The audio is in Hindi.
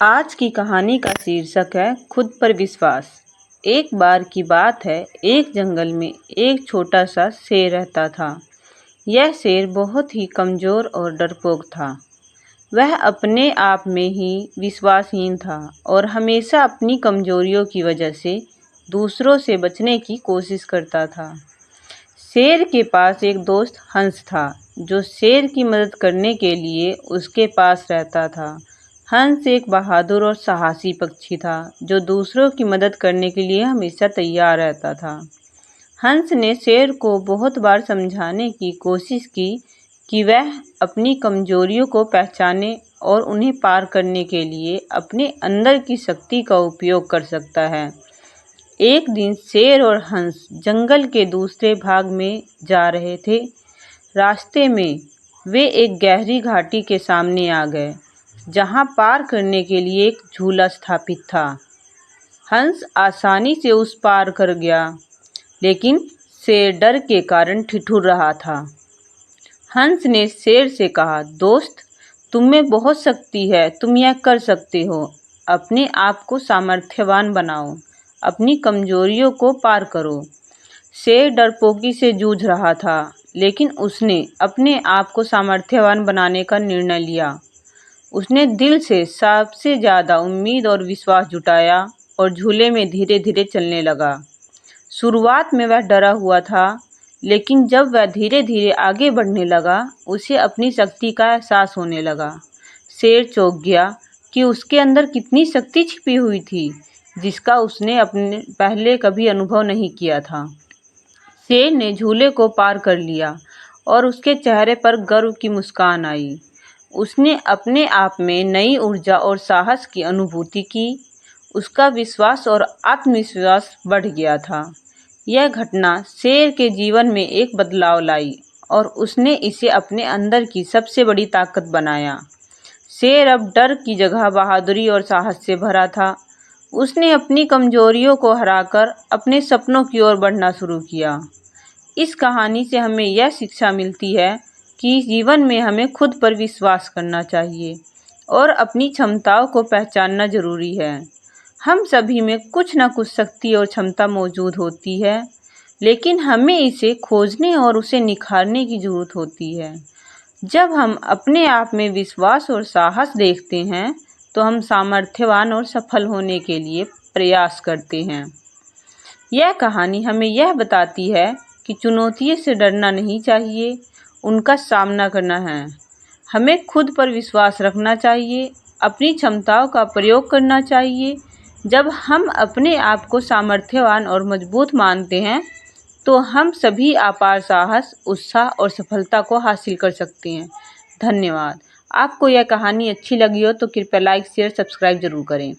आज की कहानी का शीर्षक है खुद पर विश्वास। एक बार की बात है, एक जंगल में एक छोटा सा शेर रहता था। यह शेर बहुत ही कमज़ोर और डरपोक था। वह अपने आप में ही विश्वासहीन था और हमेशा अपनी कमज़ोरियों की वजह से दूसरों से बचने की कोशिश करता था। शेर के पास एक दोस्त हंस था, जो शेर की मदद करने के लिए उसके पास रहता था। हंस एक बहादुर और साहसी पक्षी था, जो दूसरों की मदद करने के लिए हमेशा तैयार रहता था। हंस ने शेर को बहुत बार समझाने की कोशिश की कि वह अपनी कमजोरियों को पहचाने और उन्हें पार करने के लिए अपने अंदर की शक्ति का उपयोग कर सकता है। एक दिन शेर और हंस जंगल के दूसरे भाग में जा रहे थे। रास्ते में वे एक गहरी घाटी के सामने आ गए, जहां पार करने के लिए एक झूला स्थापित था। हंस आसानी से उस पार कर गया, लेकिन शेर डर के कारण ठिठुर रहा था। हंस ने शेर से कहा, दोस्त, तुम में बहुत शक्ति है, तुम यह कर सकते हो। अपने आप को सामर्थ्यवान बनाओ, अपनी कमजोरियों को पार करो। शेर डरपोकी से जूझ रहा था, लेकिन उसने अपने आप को सामर्थ्यवान बनाने का निर्णय लिया। उसने दिल से सबसे ज़्यादा उम्मीद और विश्वास जुटाया और झूले में धीरे धीरे चलने लगा। शुरुआत में वह डरा हुआ था, लेकिन जब वह धीरे धीरे आगे बढ़ने लगा, उसे अपनी शक्ति का एहसास होने लगा। शेर चौंक गया कि उसके अंदर कितनी शक्ति छिपी हुई थी, जिसका उसने अपने पहले कभी अनुभव नहीं किया था। शेर ने झूले को पार कर लिया और उसके चेहरे पर गर्व की मुस्कान आई। उसने अपने आप में नई ऊर्जा और साहस की अनुभूति की। उसका विश्वास और आत्मविश्वास बढ़ गया था। यह घटना शेर के जीवन में एक बदलाव लाई और उसने इसे अपने अंदर की सबसे बड़ी ताकत बनाया। शेर अब डर की जगह बहादुरी और साहस से भरा था। उसने अपनी कमजोरियों को हराकर अपने सपनों की ओर बढ़ना शुरू किया। इस कहानी से हमें यह शिक्षा मिलती है कि जीवन में हमें खुद पर विश्वास करना चाहिए और अपनी क्षमताओं को पहचानना जरूरी है। हम सभी में कुछ न कुछ शक्ति और क्षमता मौजूद होती है, लेकिन हमें इसे खोजने और उसे निखारने की ज़रूरत होती है। जब हम अपने आप में विश्वास और साहस देखते हैं, तो हम सामर्थ्यवान और सफल होने के लिए प्रयास करते हैं। यह कहानी हमें यह बताती है कि चुनौतियों से डरना नहीं चाहिए, उनका सामना करना है। हमें खुद पर विश्वास रखना चाहिए, अपनी क्षमताओं का प्रयोग करना चाहिए। जब हम अपने आप को सामर्थ्यवान और मजबूत मानते हैं, तो हम सभी अपार साहस, उत्साह और सफलता को हासिल कर सकते हैं। धन्यवाद। आपको यह कहानी अच्छी लगी हो तो कृपया लाइक, शेयर, सब्सक्राइब जरूर करें।